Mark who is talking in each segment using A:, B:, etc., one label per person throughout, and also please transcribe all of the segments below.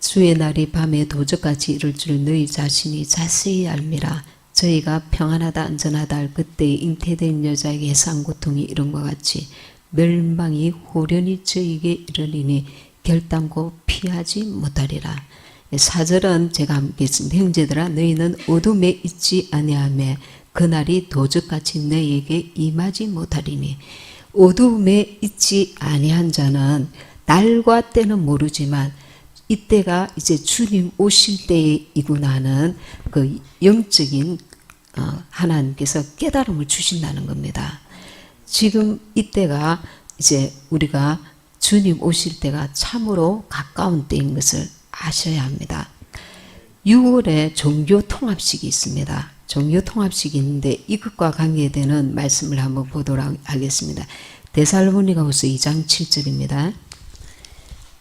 A: 주의 날이 밤에 도적같이 이를 줄 너희 자신이 자세히 알미라. 저희가 평안하다 안전하다 할 그때에 잉태된 여자에게 해상 고통이 이른과 같이 멸망이 호련히 저에게 이르리니 결단코 피하지 못하리라. 4절은 제가 함께 했습니다. 형제들아 너희는 어둠에 있지 아니하며 그날이 도적같이 너희에게 임하지 못하리니. 어둠에 있지 아니한 자는 날과 때는 모르지만 이때가 이제 주님 오실 때이구나 하는 그 영적인 하나님께서 깨달음을 주신다는 겁니다. 지금 이때가 이제 우리가 주님 오실 때가 참으로 가까운 때인 것을 아셔야 합니다. 6월에 종교 통합식이 있습니다. 종교 통합식이 있는데 이것과 관계되는 말씀을 한번 보도록 하겠습니다. 데살로니가후서 2장 7절입니다.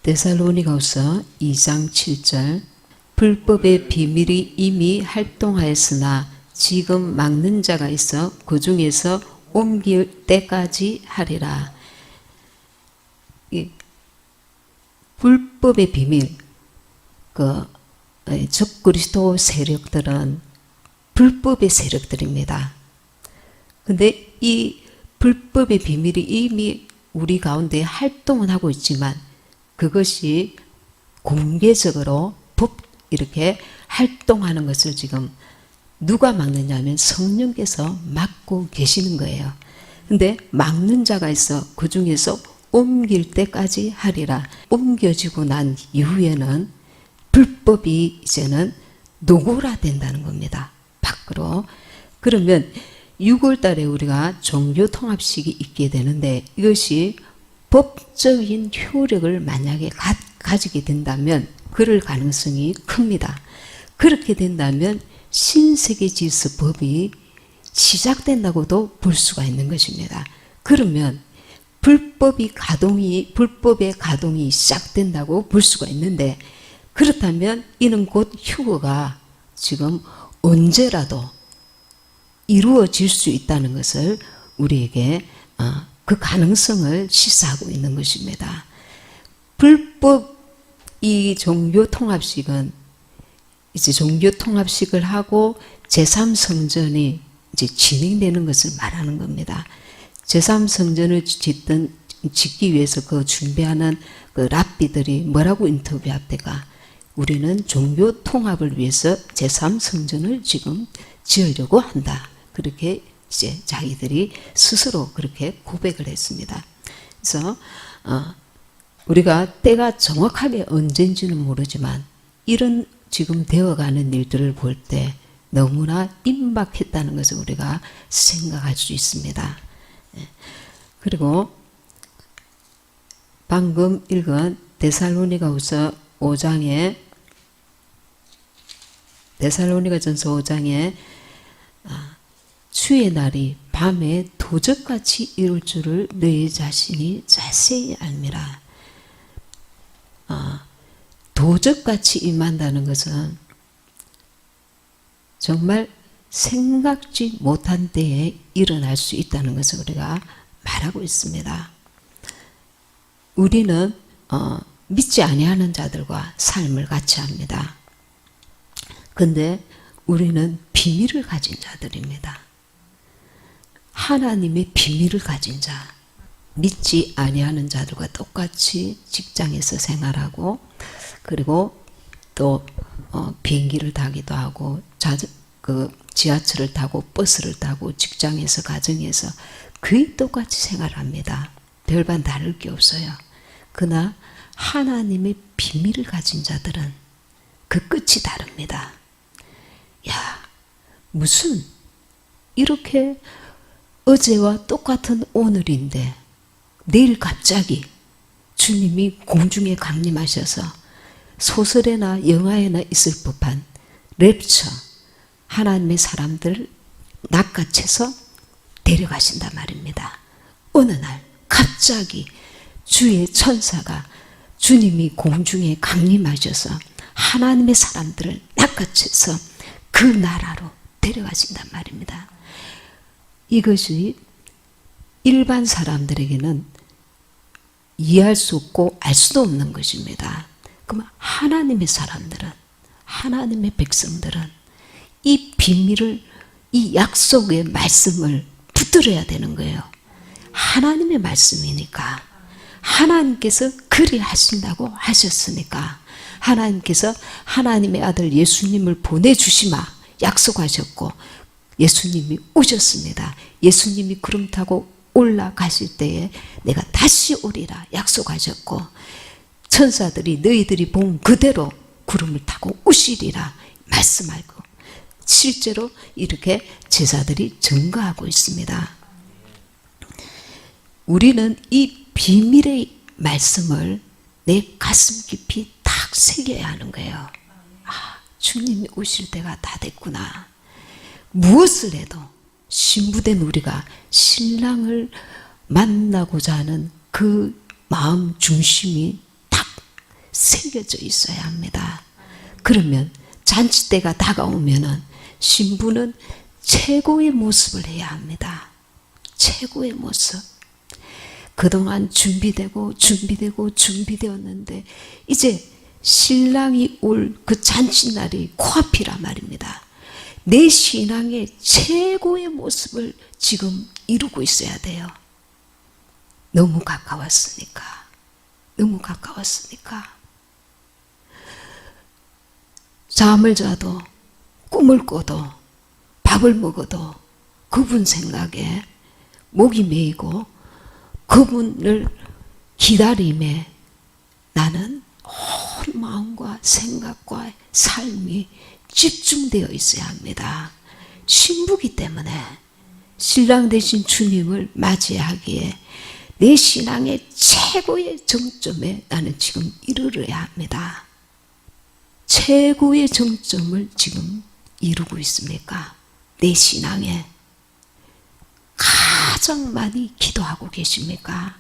A: 데살로니가후서 2장 7절 불법의 비밀이 이미 활동하였으나 지금 막는 자가 있어 그 중에서 옮길 때까지 하리라. 불법의 비밀, 적그리스도 세력들은 불법의 세력들입니다. 근데 이 불법의 비밀이 이미 우리 가운데 활동은 하고 있지만 그것이 공개적으로 이렇게 활동하는 것을 지금 누가 막느냐면 성령께서 막고 계시는 거예요. 근데 막는 자가 있어 그 중에서 옮길 때까지 하리라. 옮겨지고 난 이후에는 불법이 이제는 노골화된다는 겁니다. 밖으로. 그러면 6월 달에 우리가 종교 통합식이 있게 되는데 이것이 법적인 효력을 만약에 가지게 된다면 그럴 가능성이 큽니다. 그렇게 된다면 신세계 질서법이 시작된다고도 볼 수가 있는 것입니다. 그러면 불법의 가동이 시작된다고 볼 수가 있는데 그렇다면 이는 곧 휴거가 지금 언제라도 이루어질 수 있다는 것을 우리에게 그 가능성을 시사하고 있는 것입니다. 불법 이 종교 통합식은 이제 종교 통합식을 하고 제3성전이 이제 진행되는 것을 말하는 겁니다. 제3성전을 짓기 위해서 그 준비하는 그 랍비들이 뭐라고 인터뷰합니까? 우리는 종교 통합을 위해서 제3성전을 지금 지으려고 한다. 그렇게 이제 자기들이 스스로 그렇게 고백을 했습니다. 그래서 우리가 때가 정확하게 언젠지는 모르지만 이런 지금 되어가는 일들을 볼 때 너무나 임박했다는 것을 우리가 생각할 수 있습니다. 그리고 방금 읽은 데살로니가전서 5장에 주의 날이 밤에 도적같이 이룰 줄을 너희 자신이 자세히 알미라. 도적같이 임한다는 것은 정말 생각지 못한 때에 일어날 수 있다는 것을 우리가 말하고 있습니다. 우리는 믿지 아니하는 자들과 삶을 같이 합니다. 근데 우리는 비밀을 가진 자들입니다. 하나님의 비밀을 가진 자, 믿지 아니하는 자들과 똑같이 직장에서 생활하고 그리고 또 비행기를 타기도 하고 지하철을 타고 버스를 타고 직장에서 가정에서 거의 똑같이 생활합니다. 별반 다를 게 없어요. 그러나 하나님의 비밀을 가진 자들은 그 끝이 다릅니다. 야, 무슨 이렇게 어제와 똑같은 오늘인데 내일 갑자기 주님이 공중에 강림하셔서 소설에나 영화에나 있을 법한 랩처, 하나님의 사람들을 낚아채서 데려가신단 말입니다. 어느 날 갑자기 주의 천사가 주님이 공중에 강림하셔서 하나님의 사람들을 낚아채서 그 나라로 데려가신단 말입니다. 이것이 일반 사람들에게는 이해할 수 없고 알 수도 없는 것입니다. 그럼 하나님의 사람들은, 하나님의 백성들은 이 비밀을, 이 약속의 말씀을 붙들어야 되는 거예요. 하나님의 말씀이니까, 하나님께서 그리 하신다고 하셨으니까, 하나님께서 하나님의 아들 예수님을 보내주시마 약속하셨고 예수님이 오셨습니다. 예수님이 구름 타고 올라가실 때에 내가 다시 오리라 약속하셨고, 천사들이 너희들이 본 그대로 구름을 타고 오시리라 말씀하고, 실제로 이렇게 제사들이 증거하고 있습니다. 우리는 이 비밀의 말씀을 내 가슴 깊이 딱 새겨야 하는 거예요. 아, 주님이 오실 때가 다 됐구나. 무엇을 해도 신부된 우리가 신랑을 만나고자 하는 그 마음 중심이 딱 새겨져 있어야 합니다. 그러면 잔치 때가 다가오면은 신부는 최고의 모습을 해야 합니다. 최고의 모습. 그동안 준비되었는데 이제 신랑이 올 그 잔치날이 코앞이라 말입니다. 내 신앙의 최고의 모습을 지금 이루고 있어야 돼요. 너무 가까웠으니까. 너무 가까웠으니까. 잠을 자도 꿈을 꿔도 밥을 먹어도 그분 생각에 목이 메이고 그분을 기다림에 나는 온 마음과 생각과 삶이 집중되어 있어야 합니다. 신부기 때문에 신랑 되신 주님을 맞이하기에 내 신앙의 최고의 정점에 나는 지금 이르러야 합니다. 최고의 정점을 지금 이루고 있습니까? 내 신앙에 가장 많이 기도하고 계십니까?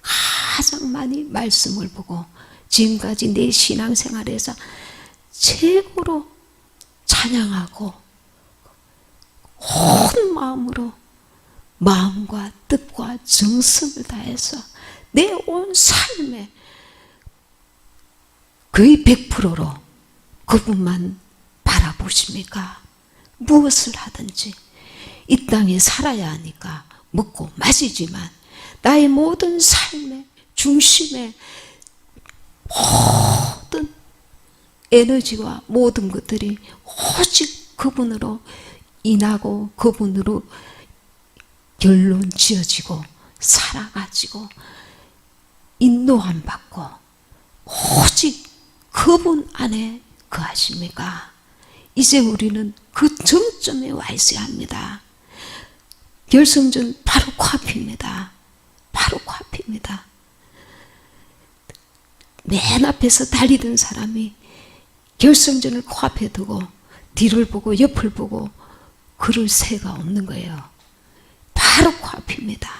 A: 가장 많이 말씀을 보고 지금까지 내 신앙생활에서 최고로 찬양하고 온 마음으로 마음과 뜻과 정성을 다해서 내 온 삶에 거의 100%로 그분만 바라보십니까? 무엇을 하든지 이 땅에 살아야 하니까 먹고 마시지만 나의 모든 삶의 중심에 모든 에너지와 모든 것들이 오직 그분으로 인하고 그분으로 결론 지어지고 살아가지고 인도함 받고 오직 그분 안에 거하십니까? 이제 우리는 그 정점에 와 있어야 합니다. 결승전 바로 코앞입니다. 바로 코앞입니다. 맨 앞에서 달리던 사람이 결승전을 코앞에 두고 뒤를 보고 옆을 보고 그럴 새가 없는 거예요. 바로 코앞입니다.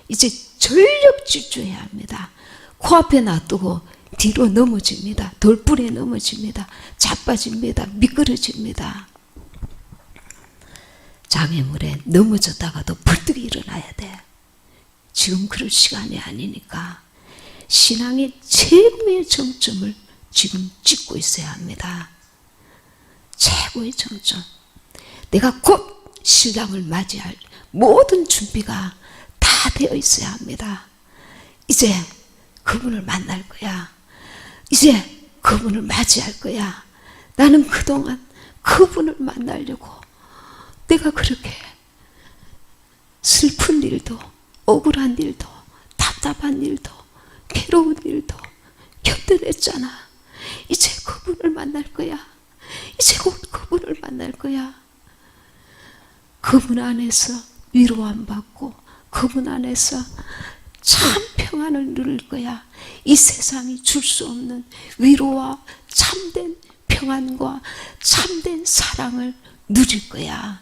A: 이제 전력 질주해야 합니다. 코앞에 놔두고 뒤로 넘어집니다. 돌불에 넘어집니다. 자빠집니다. 미끄러집니다. 장애물에 넘어졌다가도 벌떡 일어나야 돼. 지금 그럴 시간이 아니니까 신앙의 최고의 정점을 지금 찍고 있어야 합니다. 최고의 정점. 내가 곧 신랑을 맞이할 모든 준비가 다 되어 있어야 합니다. 이제 그분을 만날 거야. 이제 그분을 맞이할 거야. 나는 그동안 그분을 만나려고 내가 그렇게 슬픈 일도 억울한 일도 답답한 일도 괴로운 일도 견뎌냈잖아. 이제 그분을 만날 거야. 이제 곧 그분을 만날 거야. 그분 안에서 위로함 받고 그분 안에서 참 평안을 누릴 거야. 이 세상이 줄 수 없는 위로와 참된 평안과 참된 사랑을 누릴 거야.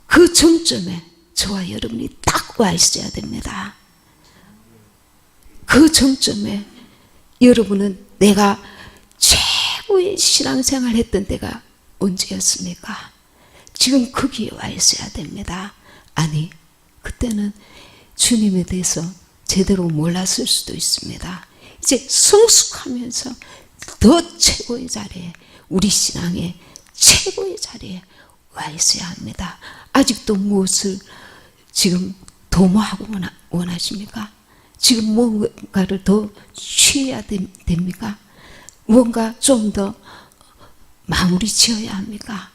A: 그 정점에 저와 여러분이 딱 와 있어야 됩니다. 그 정점에 여러분은 내가 최고의 신앙생활 했던 때가 언제였습니까? 지금 거기에 와 있어야 됩니다. 아니, 그때는 주님에 대해서 제대로 몰랐을 수도 있습니다. 이제 성숙하면서 더 최고의 자리에, 우리 신앙의 최고의 자리에 와 있어야 합니다. 아직도 무엇을 지금 도모하고 원하십니까? 지금 뭔가를 더 취해야 됩니까? 뭔가 좀 더 마무리 지어야 합니까?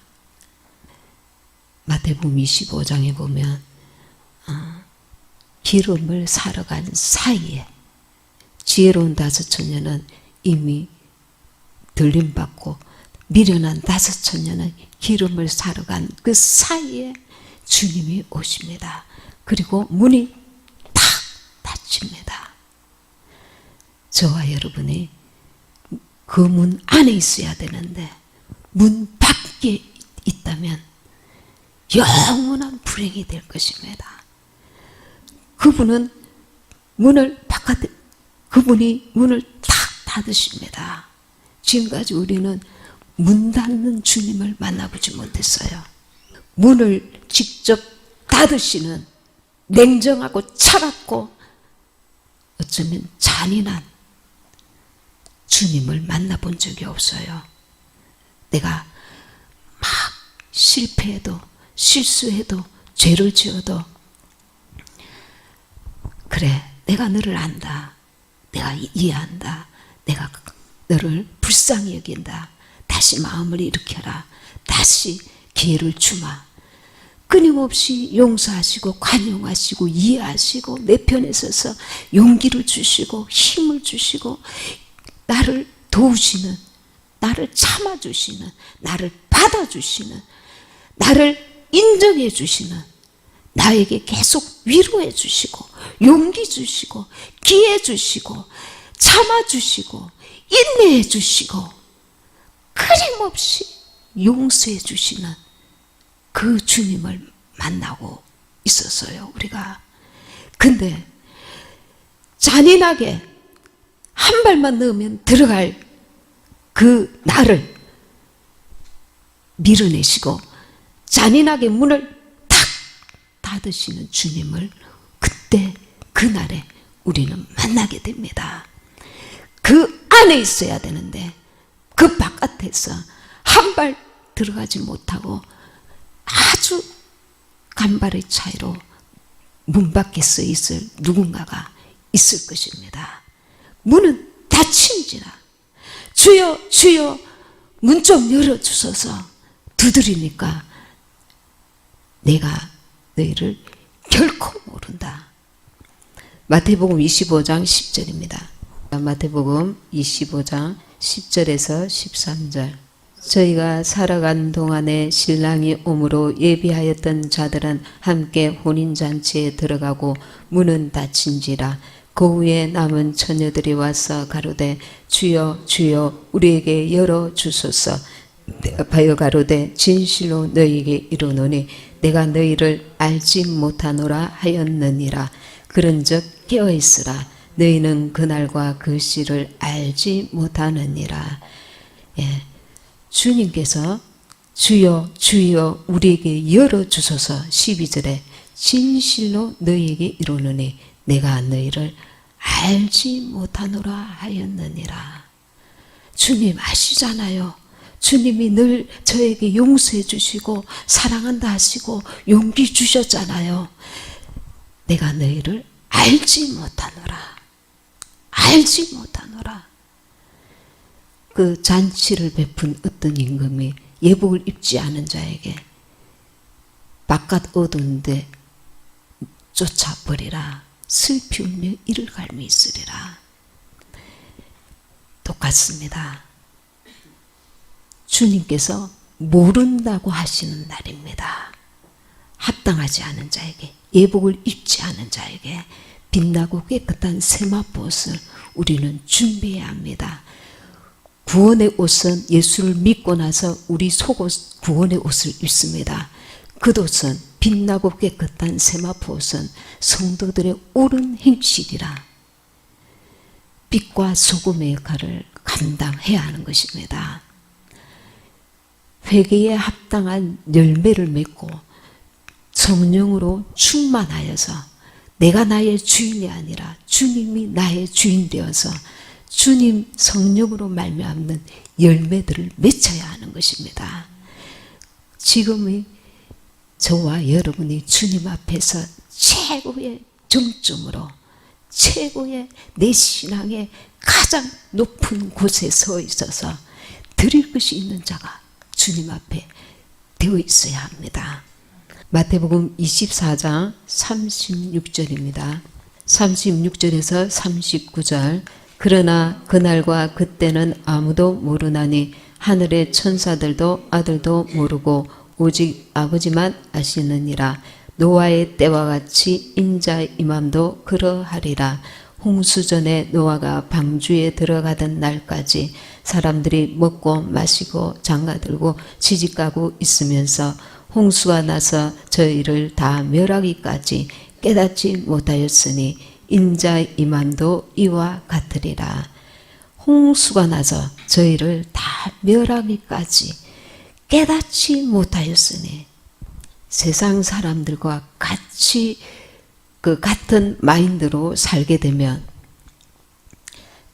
A: 마태복음 25장에 보면 기름을 사러 간 사이에 지혜로운 다섯 처녀는 이미 들림받고 미련한 다섯 처녀는 기름을 사러 간 그 사이에 주님이 오십니다. 그리고 문이 탁 닫힙니다. 저와 여러분이 그 문 안에 있어야 되는데 문 밖에 있다면 영원한 불행이 될 것입니다. 그분은 그분이 문을 탁 닫으십니다. 지금까지 우리는 문 닫는 주님을 만나보지 못했어요. 문을 직접 닫으시는 냉정하고 차갑고 어쩌면 잔인한 주님을 만나본 적이 없어요. 내가 막 실패해도 실수해도 죄를 지어도 그래, 내가 너를 안다. 내가 이해한다. 내가 너를 불쌍히 여긴다. 다시 마음을 일으켜라. 다시 기회를 주마. 끊임없이 용서하시고 관용하시고 이해하시고 내 편에 서서 용기를 주시고 힘을 주시고 나를 도우시는, 나를 참아주시는, 나를 받아주시는, 나를 인정해 주시는, 나에게 계속 위로해 주시고 용기 주시고 기회 주시고 참아주시고 인내해 주시고 끊임없이 용서해 주시는 그 주님을 만나고 있었어요, 우리가. 근데 잔인하게 한 발만 넣으면 들어갈 그 나를 밀어내시고 잔인하게 문을 탁 닫으시는 주님을 그때 그날에 우리는 만나게 됩니다. 그 안에 있어야 되는데 그 바깥에서 한 발 들어가지 못하고 아주 간발의 차이로 문 밖에 서 있을 누군가가 있을 것입니다. 문은 닫힌지라 주여 주여 문 좀 열어주소서 두드리니까 내가 너희를 결코 모른다. 마태복음 25장 10절입니다. 마태복음 25장 10절에서 13절. 저희가 살아간 동안에 신랑이 오므로 예비하였던 자들은 함께 혼인잔치에 들어가고 문은 닫힌지라. 그 후에 남은 처녀들이 와서 가로되 주여 주여 우리에게 열어주소서. 대답하여 가로되 진실로 너희에게 이르노니 내가 너희를 알지 못하노라 하였느니라. 그런즉 깨어있으라. 너희는 그날과 그 시를 알지 못하느니라. 예. 주님께서 주여 주여 우리에게 열어주소서 12절에 진실로 너희에게 이르노니 내가 너희를 알지 못하노라 하였느니라. 주님 아시잖아요. 주님이 늘 저에게 용서해 주시고 사랑한다 하시고 용기 주셨잖아요. 내가 너희를 알지 못하노라. 알지 못하노라. 그 잔치를 베푼 어떤 임금이 예복을 입지 않은 자에게 바깥 어두운 데 쫓아버리라. 슬피 울며 이를 갈미 있으리라. 똑같습니다. 주님께서 모른다고 하시는 날입니다. 합당하지 않은 자에게, 예복을 입지 않은 자에게 빛나고 깨끗한 세마포옷을 우리는 준비해야 합니다. 구원의 옷은 예수를 믿고 나서 우리 속옷 구원의 옷을 입습니다. 그 옷은 빛나고 깨끗한 세마포옷은 성도들의 옳은 행실이라 빛과 소금의 역할을 감당해야 하는 것입니다. 회개에 합당한 열매를 맺고 성령으로 충만하여서 내가 나의 주인이 아니라 주님이 나의 주인 되어서 주님 성령으로 말미암는 열매들을 맺어야 하는 것입니다. 지금의 저와 여러분이 주님 앞에서 최고의 정점으로, 최고의 내 신앙의 가장 높은 곳에 서 있어서 드릴 것이 있는 자가 주님 앞에 되어 있어야 합니다. 마태복음 24장 36절입니다. 36절에서 39절. 그러나 그날과 그때는 아무도 모르나니 하늘의 천사들도 아들도 모르고 오직 아버지만 아시느니라. 노아의 때와 같이 인자의 임함도 그러하리라. 홍수전에 노아가 방주에 들어가던 날까지 사람들이 먹고 마시고 장가들고 시집가고 있으면서 홍수가 나서 저희를 다 멸하기까지 깨닫지 못하였으니 인자의 임함도 이와 같으리라. 홍수가 나서 저희를 다 멸하기까지 깨닫지 못하였으니, 세상 사람들과 같이 그 같은 마인드로 살게 되면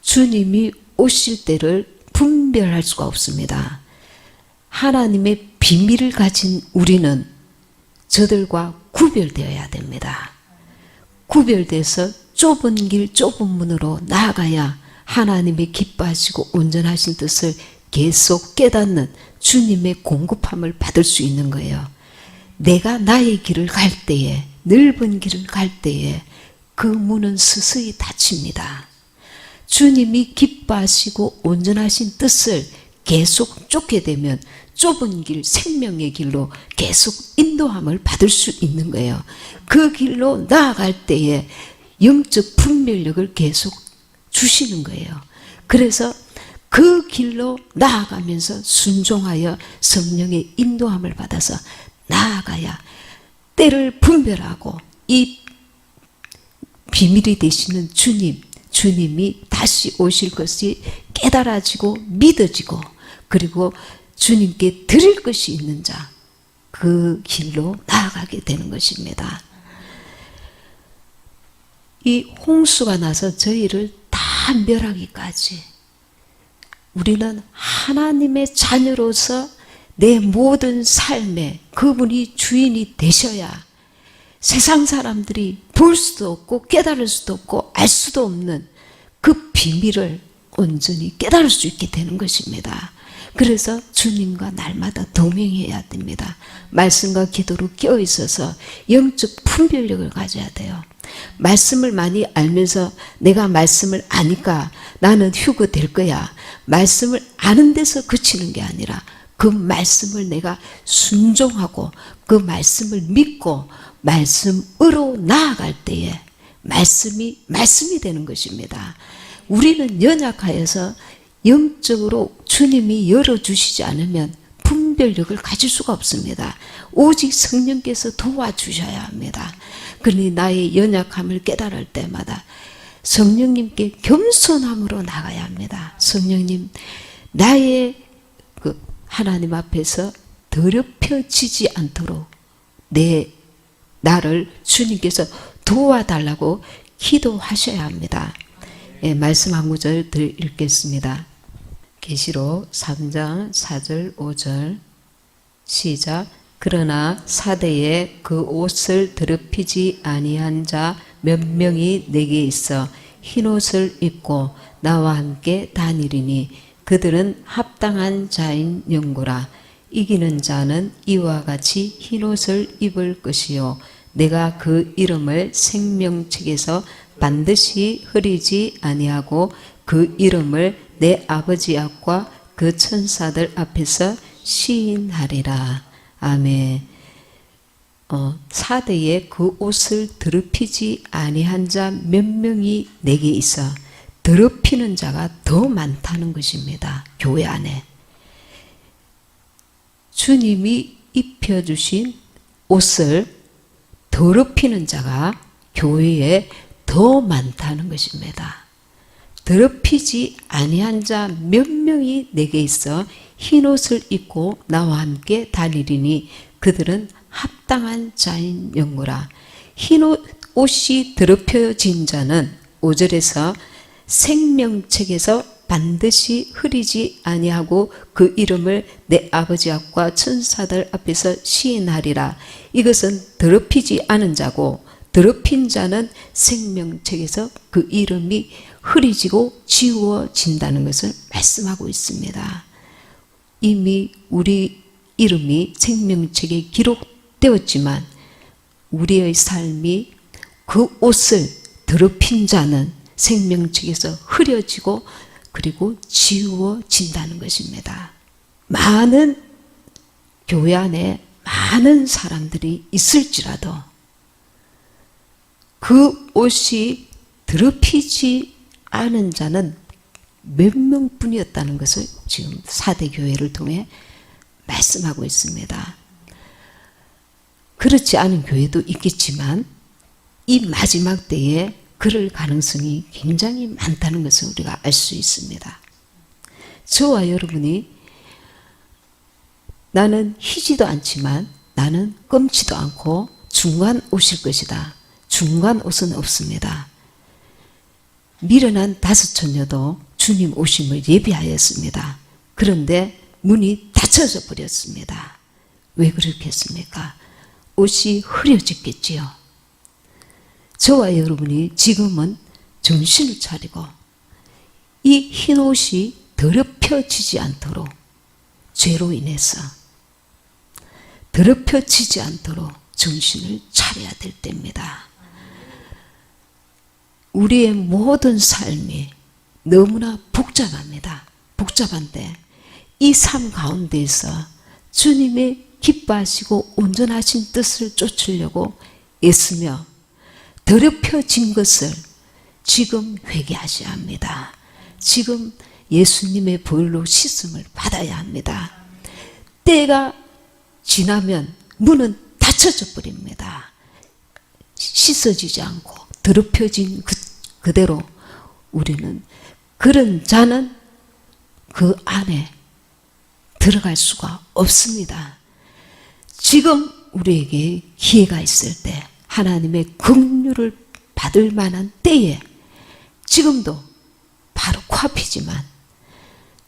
A: 주님이 오실 때를 분별할 수가 없습니다. 하나님의 비밀을 가진 우리는 저들과 구별되어야 됩니다. 구별돼서 좁은 길 좁은 문으로 나아가야 하나님의 기뻐하시고 온전하신 뜻을 계속 깨닫는 주님의 공급함을 받을 수 있는 거예요. 내가 나의 길을 갈 때에, 넓은 길을 갈 때에 그 문은 서서히 닫힙니다. 주님이 기뻐하시고 온전하신 뜻을 계속 쫓게 되면 좁은 길, 생명의 길로 계속 인도함을 받을 수 있는 거예요. 그 길로 나아갈 때에 영적 분별력을 계속 주시는 거예요. 그래서 그 길로 나아가면서 순종하여 성령의 인도함을 받아서 나아가야 때를 분별하고 이 비밀이 되시는 주님이 다시 오실 것이 깨달아지고 믿어지고, 그리고 주님께 드릴 것이 있는 자, 그 길로 나아가게 되는 것입니다. 이 홍수가 나서 저희를 다 멸하기까지 우리는 하나님의 자녀로서 내 모든 삶에 그분이 주인이 되셔야 세상 사람들이 볼 수도 없고 깨달을 수도 없고 알 수도 없는 그 비밀을 온전히 깨달을 수 있게 되는 것입니다. 그래서 주님과 날마다 동행해야 됩니다. 말씀과 기도로 껴 있어서 영적 분별력을 가져야 돼요. 말씀을 많이 알면서 내가 말씀을 아니까 나는 휴거 될 거야. 말씀을 아는 데서 그치는 게 아니라 그 말씀을 내가 순종하고 그 말씀을 믿고 말씀으로 나아갈 때에 말씀이 되는 것입니다. 우리는 연약하여서 영적으로 주님이 열어주시지 않으면 분별력을 가질 수가 없습니다. 오직 성령께서 도와주셔야 합니다. 그러니 나의 연약함을 깨달을 때마다 성령님께 겸손함으로 나가야 합니다. 성령님, 나의 그 하나님 앞에서 더럽혀지지 않도록 나를 주님께서 도와달라고 기도하셔야 합니다. 예, 말씀 한 구절 더 읽겠습니다. 계시록 3장 4절 5절 시작. 그러나 사대에 그 옷을 더럽히지 아니한 자 몇 명이 내게 있어 흰옷을 입고 나와 함께 다니리니 그들은 합당한 자인 영구라. 이기는 자는 이와 같이 흰옷을 입을 것이요 내가 그 이름을 생명책에서 반드시 흐리지 아니하고 그 이름을 내 아버지 앞과 그 천사들 앞에서 시인하리라. 아멘. 사대에 그 옷을 더럽히지 아니한 자 몇 명이 내게 있어. 더럽히는 자가 더 많다는 것입니다. 교회 안에. 주님이 입혀주신 옷을 더럽히는 자가 교회에 더 많다는 것입니다. 더럽히지 아니한 자 몇 명이 내게 있어 흰옷을 입고 나와 함께 다니리니 그들은 합당한 자인 영구라. 흰옷이 더럽혀진 자는 5절에서 생명책에서 반드시 흐리지 아니하고 그 이름을 내 아버지 앞과 천사들 앞에서 시인하리라. 이것은 더럽히지 않은 자고 더럽힌 자는 생명책에서 그 이름이 흐리지고 지워진다는 것을 말씀하고 있습니다. 이미 우리 이름이 생명책에 기록되었지만 우리의 삶이 그 옷을 더럽힌 자는 생명책에서 흐려지고 그리고 지워진다는 것입니다. 많은 교회 안에 많은 사람들이 있을지라도 그 옷이 더럽히지 않은 자는 몇 명뿐이었다는 것을 지금 4대 교회를 통해 말씀하고 있습니다. 그렇지 않은 교회도 있겠지만 이 마지막 때에 그럴 가능성이 굉장히 많다는 것을 우리가 알 수 있습니다. 저와 여러분이 나는 희지도 않지만 나는 검지도 않고 중간 옷일 것이다. 중간 옷은 없습니다. 미련한 다섯 처녀도 주님 오심을 예비하였습니다. 그런데 문이 닫혀져 버렸습니다. 왜 그렇겠습니까? 옷이 흐려졌겠지요. 저와 여러분이 지금은 정신을 차리고 이 흰 옷이 더럽혀지지 않도록 죄로 인해서 더럽혀지지 않도록 정신을 차려야 될 때입니다. 우리의 모든 삶이 너무나 복잡합니다. 복잡한데 이 삶 가운데에서 주님의 기뻐하시고 온전하신 뜻을 쫓으려고 애쓰며 더럽혀진 것을 지금 회개하셔야 합니다. 지금 예수님의 보혈로 씻음을 받아야 합니다. 때가 지나면 문은 닫혀져 버립니다. 씻어지지 않고 더럽혀진 그대로 우리는 그런 자는 그 안에 들어갈 수가 없습니다. 지금 우리에게 기회가 있을 때 하나님의 긍휼을 받을 만한 때에 지금도 바로 코앞이지만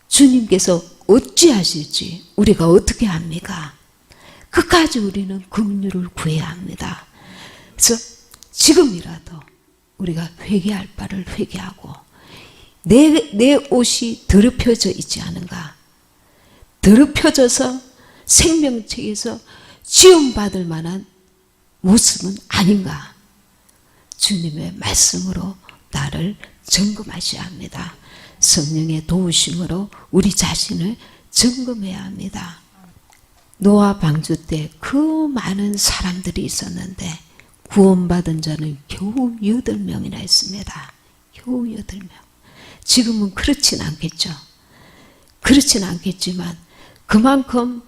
A: 주님께서 어찌하실지 우리가 어떻게 합니까? 끝까지 우리는 긍휼을 구해야 합니다. 그래서 지금이라도 우리가 회개할 바를 회개하고 내 옷이 더럽혀져 있지 않은가? 더럽혀져서 생명책에서 지원받을 만한 모습은 아닌가? 주님의 말씀으로 나를 점검하셔야 합니다. 성령의 도우심으로 우리 자신을 점검해야 합니다. 노아 방주 때 그 많은 사람들이 있었는데 구원받은 자는 겨우 8명이나 있습니다. 겨우 8명. 지금은 그렇진 않겠죠. 그렇진 않겠지만 그만큼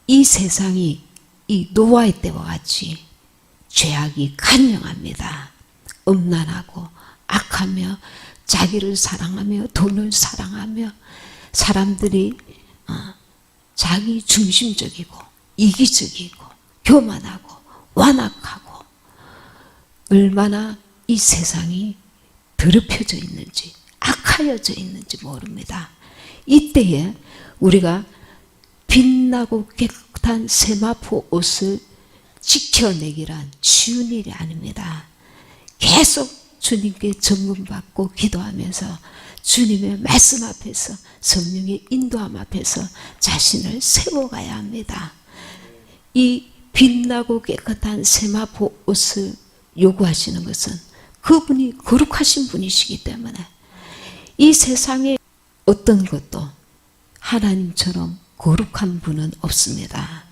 A: 이 세상이 이 노아의 때와 같이 죄악이 간영합니다. 음란하고 악하며 자기를 사랑하며 돈을 사랑하며 사람들이 자기 중심적이고 이기적이고 교만하고 완악하고 얼마나 이 세상이 더럽혀져 있는지 악하여져 있는지 모릅니다. 이때에 우리가 빛나고 깨끗한 세마포 옷을 지켜내기란 쉬운 일이 아닙니다. 계속 주님께 점검받고 기도하면서 주님의 말씀 앞에서 성령의 인도함 앞에서 자신을 세워가야 합니다. 이 빛나고 깨끗한 세마포 옷을 요구하시는 것은 그분이 거룩하신 분이시기 때문에 이 세상에 어떤 것도 하나님처럼 거룩한 분은 없습니다.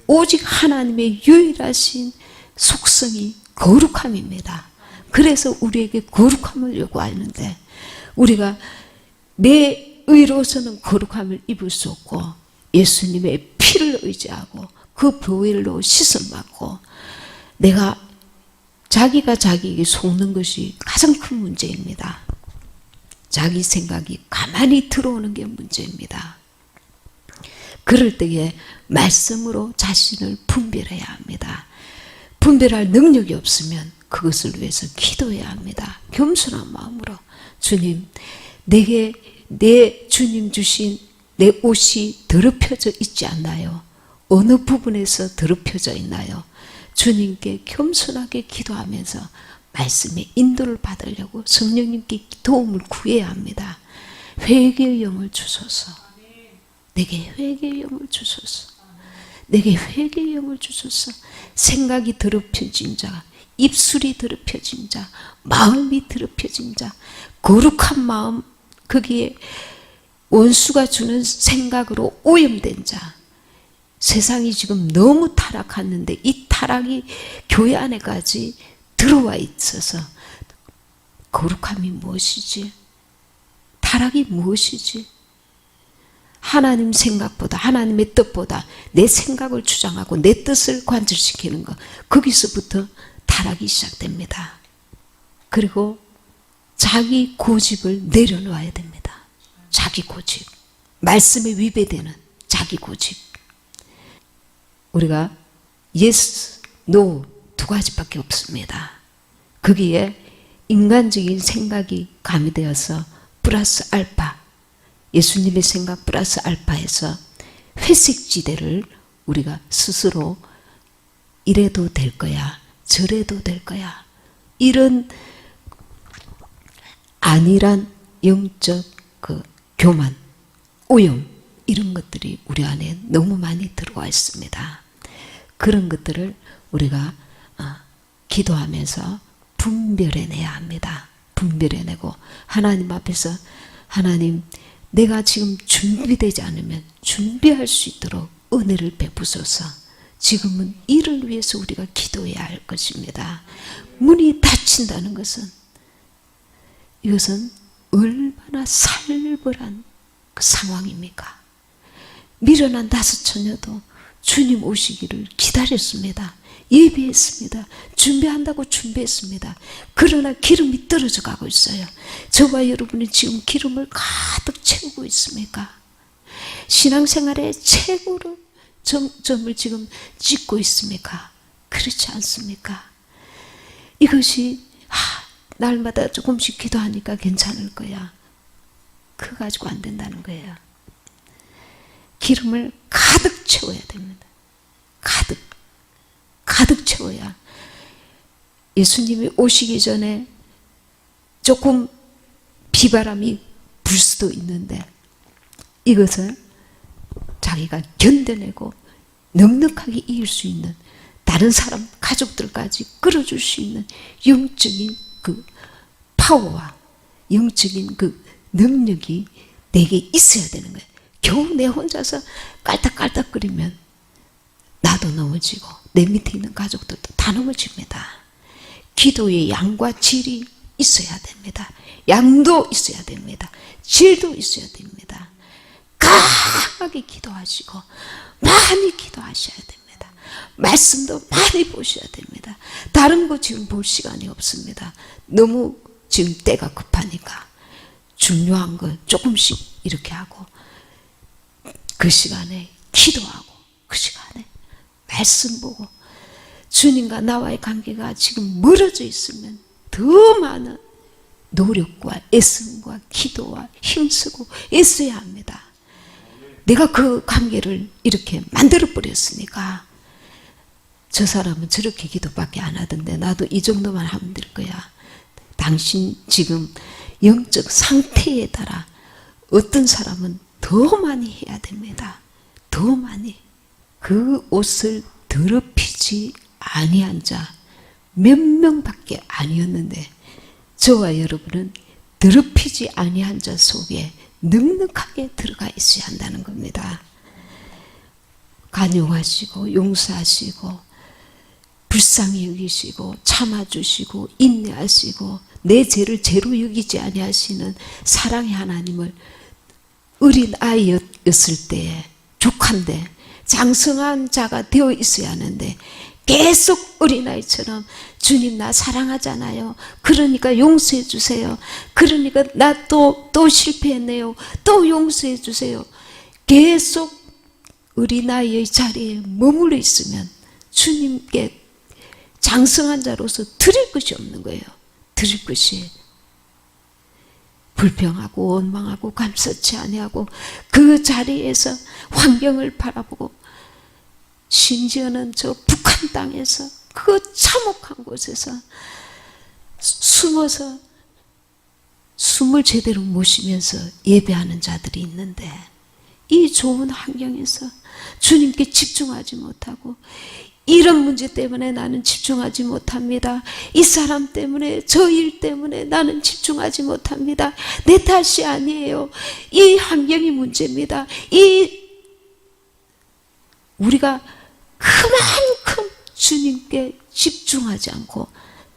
A: 오직 하나님의 유일하신 속성이 거룩함입니다. 그래서 우리에게 거룩함을 요구하는데 우리가 내 의로서는 거룩함을 입을 수 없고 예수님의 피를 의지하고 그 보혈로 씻음받고 내가 자기가 자기에게 속는 것이 가장 큰 문제입니다. 자기 생각이 가만히 들어오는 게 문제입니다. 그럴 때에 말씀으로 자신을 분별해야 합니다. 분별할 능력이 없으면 그것을 위해서 기도해야 합니다. 겸손한 마음으로 주님, 내게 내 주님 주신 내 옷이 더럽혀져 있지 않나요? 어느 부분에서 더럽혀져 있나요? 주님께 겸손하게 기도하면서 말씀의 인도를 받으려고 성령님께 도움을 구해야 합니다. 회개의 영을 주소서. 내게 회개의 영을 주소서. 내게 회개의 영을 주소서. 생각이 더럽혀진 자, 입술이 더럽혀진 자, 마음이 더럽혀진 자, 거룩한 마음, 거기에 원수가 주는 생각으로 오염된 자. 세상이 지금 너무 타락했는데 이 타락이 교회 안에까지 들어와 있어서 거룩함이 무엇이지? 타락이 무엇이지? 하나님 생각보다, 하나님의 뜻보다 내 생각을 주장하고 내 뜻을 관철시키는 것, 거기서부터 타락이 시작됩니다. 그리고 자기 고집을 내려놓아야 됩니다. 자기 고집, 말씀에 위배되는 자기 고집. 우리가 yes, no 두 가지밖에 없습니다. 거기에 인간적인 생각이 가미되어서 플러스 알파, 예수님의 생각 플러스 알파에서 회색지대를 우리가 스스로 이래도 될 거야, 저래도 될 거야, 이런 안일한 영적 그 교만, 오염, 이런 것들이 우리 안에 너무 많이 들어와 있습니다. 그런 것들을 우리가 기도하면서 분별해내야 합니다. 분별해내고 하나님 앞에서, 하나님, 내가 지금 준비되지 않으면 준비할 수 있도록 은혜를 베푸소서. 지금은 이를 위해서 우리가 기도해야 할 것입니다. 문이 닫힌다는 것은, 이것은 얼마나 살벌한 그 상황입니까? 미련한 다섯 처녀도 주님 오시기를 기다렸습니다. 예비했습니다. 준비한다고 준비했습니다. 그러나 기름이 떨어져 가고 있어요. 저와 여러분이 지금 기름을 가득 채우고 있습니까? 신앙생활의 최고로 정점을 지금 찍고 있습니까? 그렇지 않습니까? 이것이 날마다 조금씩 기도하니까 괜찮을 거야. 그거 가지고 안 된다는 거예요. 기름을 가득 채워야 됩니다. 가득 채워야. 예수님이 오시기 전에 조금 비바람이 불 수도 있는데 이것을 자기가 견뎌내고 넉넉하게 이길 수 있는, 다른 사람 가족들까지 끌어줄 수 있는 영적인 그 파워와 영적인 그 능력이 내게 있어야 되는 거예요. 겨우 내 혼자서 깔딱깔딱거리면 나도 넘어지고 내 밑에 있는 가족들도 다 넘어집니다. 기도의 양과 질이 있어야 됩니다. 양도 있어야 됩니다. 질도 있어야 됩니다. 강하게 기도하시고 많이 기도하셔야 됩니다. 말씀도 많이 보셔야 됩니다. 다른 거 지금 볼 시간이 없습니다. 너무 지금 때가 급하니까 중요한 거 조금씩 이렇게 하고, 그 시간에 기도하고, 그 시간에 말씀 보고, 주님과 나와의 관계가 지금 멀어져 있으면 더 많은 노력과 애씀과 기도와 힘쓰고 애써야 합니다. 내가 그 관계를 이렇게 만들어 버렸으니까 저 사람은 저렇게 기도밖에 안 하던데 나도 이 정도만 하면 될 거야. 당신 지금 영적 상태에 따라 어떤 사람은 더 많이 해야 됩니다. 더 많이. 그 옷을 더럽히지 아니한 자 몇 명밖에 아니었는데 저와 여러분은 더럽히지 아니한 자 속에 넉넉하게 들어가 있어야 한다는 겁니다. 간용하시고 용서하시고 불쌍히 여기시고 참아주시고 인내하시고 내 죄를 죄로 여기지 아니하시는 사랑의 하나님을 어린 아이였을 때에 조카인데 장성한 자가 되어 있어야 하는데 계속 어린아이처럼 주님 나 사랑하잖아요. 그러니까 용서해 주세요. 그러니까 나 또 실패했네요. 또 용서해 주세요. 계속 어린아이의 자리에 머물러 있으면 주님께 장성한 자로서 드릴 것이 없는 거예요. 드릴 것이. 불평하고 원망하고 감사치 아니하고 그 자리에서 환경을 바라보고, 심지어는 저 북한 땅에서 그 참혹한 곳에서 숨어서 숨을 제대로 못 쉬면서 예배하는 자들이 있는데, 이 좋은 환경에서 주님께 집중하지 못하고, 이런 문제 때문에 나는 집중하지 못합니다. 이 사람 때문에, 저 일 때문에 나는 집중하지 못합니다. 내 탓이 아니에요. 이 환경이 문제입니다. 우리가 그만큼 주님께 집중하지 않고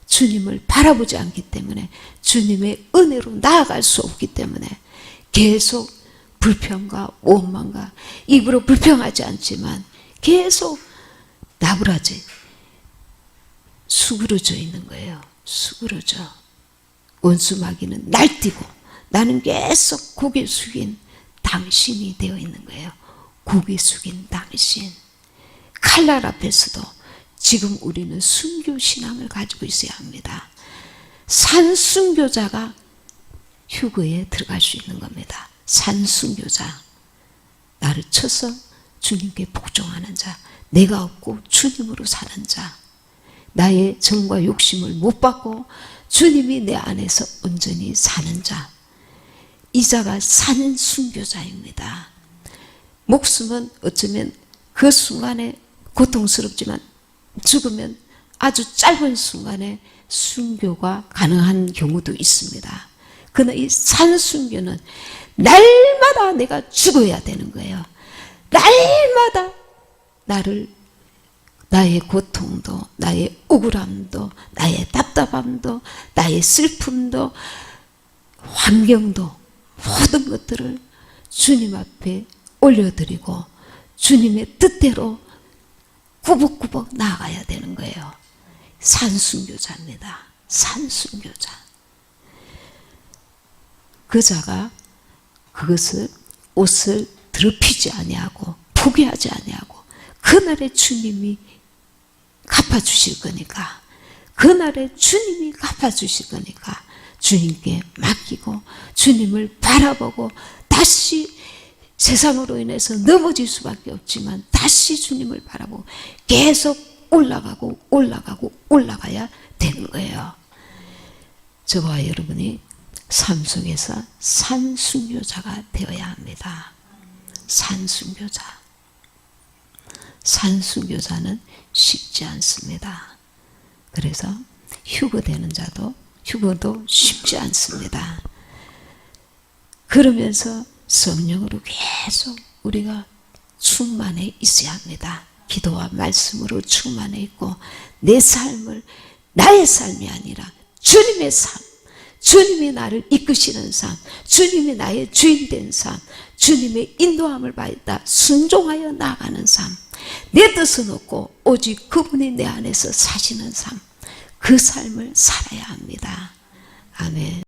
A: 주님을 바라보지 않기 때문에, 주님의 은혜로 나아갈 수 없기 때문에 계속 불평과 원망과, 입으로 불평하지 않지만 계속 나부라지 수그러져 있는 거예요. 수그러져. 원수 마귀는 날뛰고 나는 계속 고개 숙인 당신이 되어 있는 거예요. 고개 숙인 당신. 칼날 앞에서도 지금 우리는 순교 신앙을 가지고 있어야 합니다. 산순교자가 휴거에 들어갈 수 있는 겁니다. 산순교자. 나를 쳐서 주님께 복종하는 자, 내가 없고 주님으로 사는 자, 나의 정과 욕심을 못 받고 주님이 내 안에서 온전히 사는 자, 이 자가 산순교자입니다. 목숨은 어쩌면 그 순간에 고통스럽지만 죽으면 아주 짧은 순간에 순교가 가능한 경우도 있습니다. 그러나 이 산순교는 날마다 내가 죽어야 되는 거예요. 날마다 나의 고통도, 나의 억울함도, 나의 답답함도, 나의 슬픔도, 환경도, 모든 것들을 주님 앞에 올려드리고 주님의 뜻대로 꾸벅꾸벅 나아가야 되는 거예요. 산순교자입니다. 산순교자. 그 자가 그것을, 옷을 더럽히지 아니하고 포기하지 아니하고, 그날에 주님이 갚아주실 거니까, 그날에 주님이 갚아주실 거니까 주님께 맡기고 주님을 바라보고, 다시 세상으로 인해서 넘어질 수밖에 없지만 다시 주님을 바라보고 계속 올라가고 올라가고 올라가야 되는 거예요. 저와 여러분이 삶 속에서 산순교자가 되어야 합니다. 산순교자. 산순교자는 쉽지 않습니다. 그래서 휴거되는 자도, 휴거도 쉽지 않습니다. 그러면서 성령으로 계속 우리가 충만해 있어야 합니다. 기도와 말씀으로 충만해 있고, 내 삶을 나의 삶이 아니라 주님의 삶, 주님이 나를 이끄시는 삶, 주님이 나의 주인된 삶, 주님의 인도함을 받아 순종하여 나아가는 삶, 내 뜻은 없고 오직 그분이 내 안에서 사시는 삶, 그 삶을 살아야 합니다. 아멘.